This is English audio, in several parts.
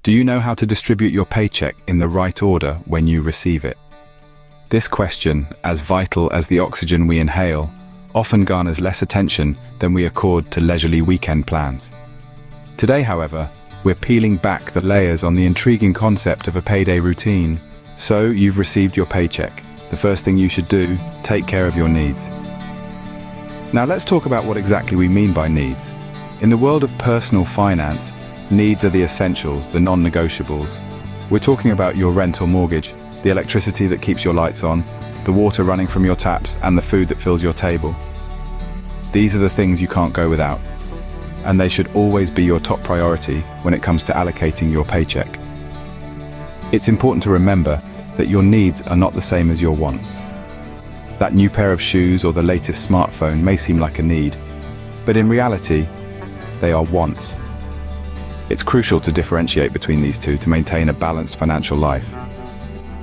Do you know how to distribute your paycheck in the right order when you receive it? This question, as vital as the oxygen we inhale, often garners less attention than we accord to leisurely weekend plans. Today, however, we're peeling back the layers on the intriguing concept of a payday routine. So, you've received your paycheck. The first thing you should do, take care of your needs. Now let's talk about what exactly we mean by needs. In the world of personal finance, needs are the essentials, the non-negotiables. We're talking about your rent or mortgage, the electricity that keeps your lights on, the water running from your taps, and the food that fills your table. These are the things you can't go without, and they should always be your top priority when it comes to allocating your paycheck. It's important to remember that your needs are not the same as your wants. That new pair of shoes or the latest smartphone may seem like a need, but in reality, they are wants. It's crucial to differentiate between these two to maintain a balanced financial life.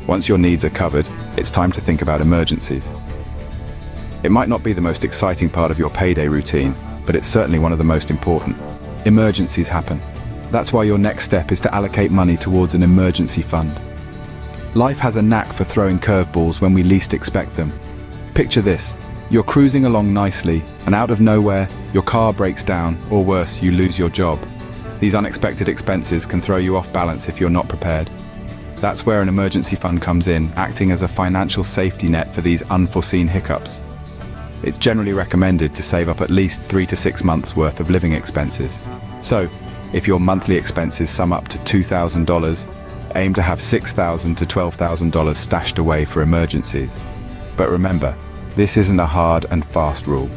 Once your needs are covered, it's time to think about emergencies. It might not be the most exciting part of your payday routine, but it's certainly one of the most important. Emergencies happen. That's why your next step is to allocate money towards an emergency fund. Life has a knack for throwing curveballs when we least expect them. Picture this. You're cruising along nicely, and out of nowhere, your car breaks down, or worse, you lose your job. These unexpected expenses can throw you off balance if you're not prepared. That's where an emergency fund comes in, acting as a financial safety net for these unforeseen hiccups. It's generally recommended to save up at least 3 to 6 months' worth of living expenses. So, if your monthly expenses sum up to $2,000, aim to have $6,000 to $12,000 stashed away for emergencies. But remember, this isn't a hard and fast rule.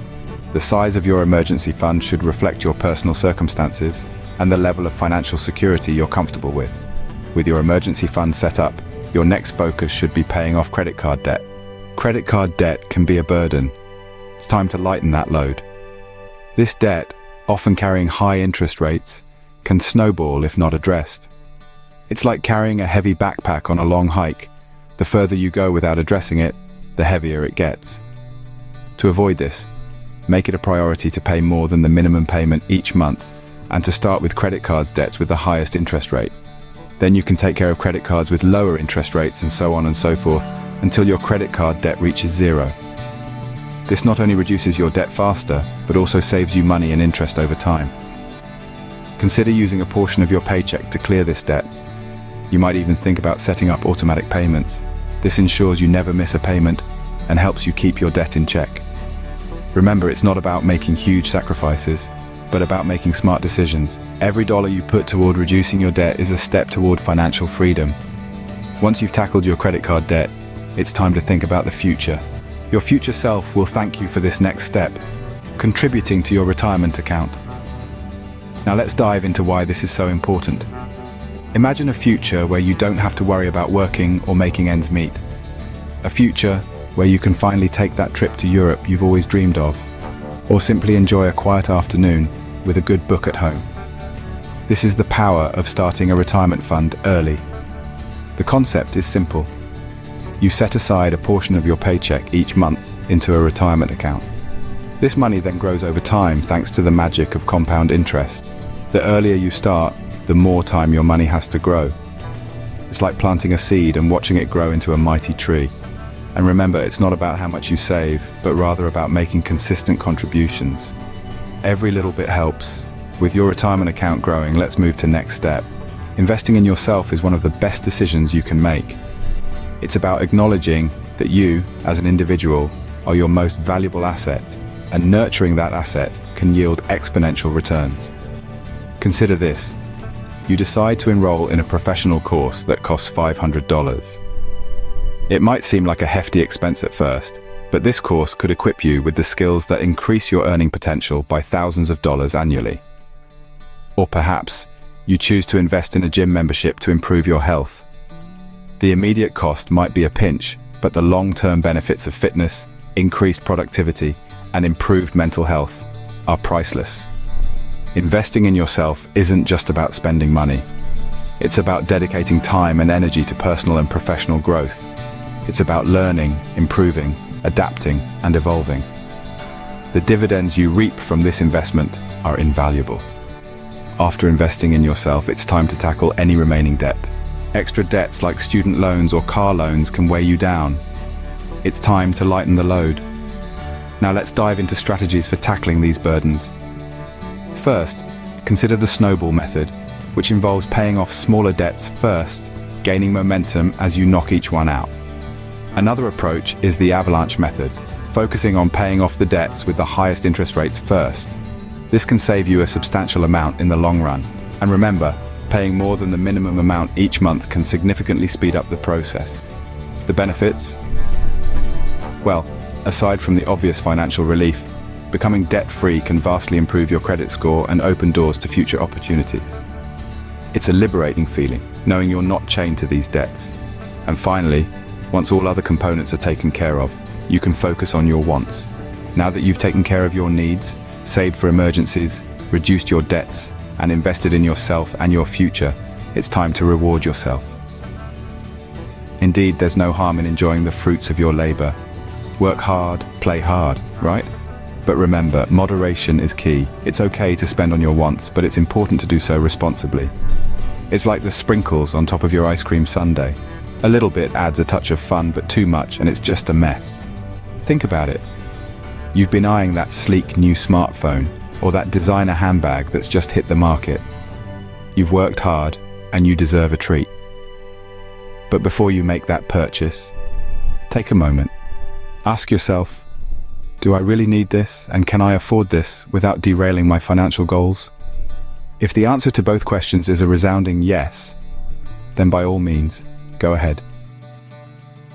The size of your emergency fund should reflect your personal circumstances and the level of financial security you're comfortable with. With your emergency fund set up, your next focus should be paying off credit card debt. Credit card debt can be a burden. It's time to lighten that load. This debt, often carrying high interest rates, can snowball if not addressed. It's like carrying a heavy backpack on a long hike. The further you go without addressing it, the heavier it gets. To avoid this, make it a priority to pay more than the minimum payment each month and to start with credit cards debts with the highest interest rate. Then you can take care of credit cards with lower interest rates and so on and so forth until your credit card debt reaches zero. This not only reduces your debt faster, but also saves you money and interest over time. Consider using a portion of your paycheck to clear this debt. You might even think about setting up automatic payments. This ensures you never miss a payment and helps you keep your debt in check. Remember, it's not about making huge sacrifices, but about making smart decisions. Every dollar you put toward reducing your debt is a step toward financial freedom. Once you've tackled your credit card debt, it's time to think about the future. Your future self will thank you for this next step, contributing to your retirement account. Now let's dive into why this is so important. Imagine a future where you don't have to worry about working or making ends meet. A future where you can finally take that trip to Europe you've always dreamed of, or simply enjoy a quiet afternoon with a good book at home. This is the power of starting a retirement fund early. The concept is simple. You set aside a portion of your paycheck each month into a retirement account. This money then grows over time thanks to the magic of compound interest. The earlier you start, the more time your money has to grow. It's like planting a seed and watching it grow into a mighty tree. And remember, it's not about how much you save, but rather about making consistent contributions. Every little bit helps. With your retirement account growing, let's move to next step. Investing in yourself is one of the best decisions you can make. It's about acknowledging that you, as an individual, are your most valuable asset, and nurturing that asset can yield exponential returns. Consider this. You decide to enroll in a professional course that costs $500. It might seem like a hefty expense at first, but this course could equip you with the skills that increase your earning potential by thousands of dollars annually. Or perhaps, you choose to invest in a gym membership to improve your health. The immediate cost might be a pinch, but the long-term benefits of fitness, increased productivity, and improved mental health are priceless. Investing in yourself isn't just about spending money. It's about dedicating time and energy to personal and professional growth. It's about learning, improving, adapting, and evolving. The dividends you reap from this investment are invaluable. After investing in yourself, it's time to tackle any remaining debt. Extra debts like student loans or car loans can weigh you down. It's time to lighten the load. Now let's dive into strategies for tackling these burdens. First, consider the snowball method, which involves paying off smaller debts first, gaining momentum as you knock each one out. Another approach is the avalanche method, focusing on paying off the debts with the highest interest rates first. This can save you a substantial amount in the long run. And remember, paying more than the minimum amount each month can significantly speed up the process. The benefits? Well, aside from the obvious financial relief, becoming debt-free can vastly improve your credit score and open doors to future opportunities. It's a liberating feeling, knowing you're not chained to these debts. And finally, once all other components are taken care of, you can focus on your wants. Now that you've taken care of your needs, saved for emergencies, reduced your debts, and invested in yourself and your future, it's time to reward yourself. Indeed, there's no harm in enjoying the fruits of your labor. Work hard, play hard, right? But remember, moderation is key. It's okay to spend on your wants, but it's important to do so responsibly. It's like the sprinkles on top of your ice cream sundae. A little bit adds a touch of fun, but too much, and it's just a mess. Think about it. You've been eyeing that sleek new smartphone, or that designer handbag that's just hit the market. You've worked hard, and you deserve a treat. But before you make that purchase, take a moment. Ask yourself, do I really need this, and can I afford this without derailing my financial goals? If the answer to both questions is a resounding yes, then by all means, go ahead.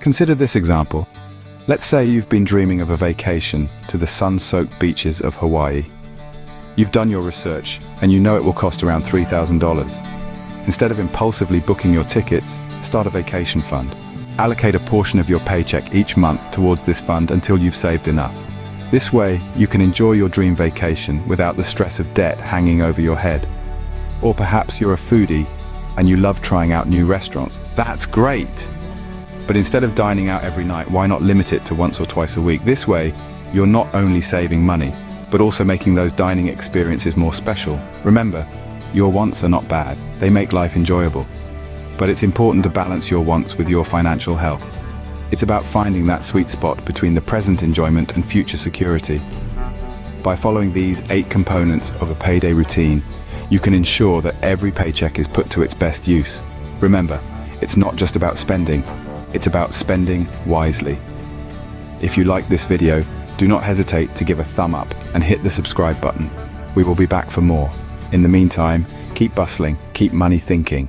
Consider this example. Let's say you've been dreaming of a vacation to the sun-soaked beaches of Hawaii. You've done your research, and you know it will cost around $3,000. Instead of impulsively booking your tickets, start a vacation fund. Allocate a portion of your paycheck each month towards this fund until you've saved enough. This way, you can enjoy your dream vacation without the stress of debt hanging over your head. Or perhaps you're a foodie and you love trying out new restaurants. That's great! But instead of dining out every night, why not limit it to once or twice a week? This way, you're not only saving money, but also making those dining experiences more special. Remember, your wants are not bad. They make life enjoyable. But it's important to balance your wants with your financial health. It's about finding that sweet spot between the present enjoyment and future security. By following these 8 components of a payday routine, you can ensure that every paycheck is put to its best use. Remember, it's not just about spending, it's about spending wisely. If you like this video, do not hesitate to give a thumb up and hit the subscribe button. We will be back for more. In the meantime, keep bustling, keep money thinking.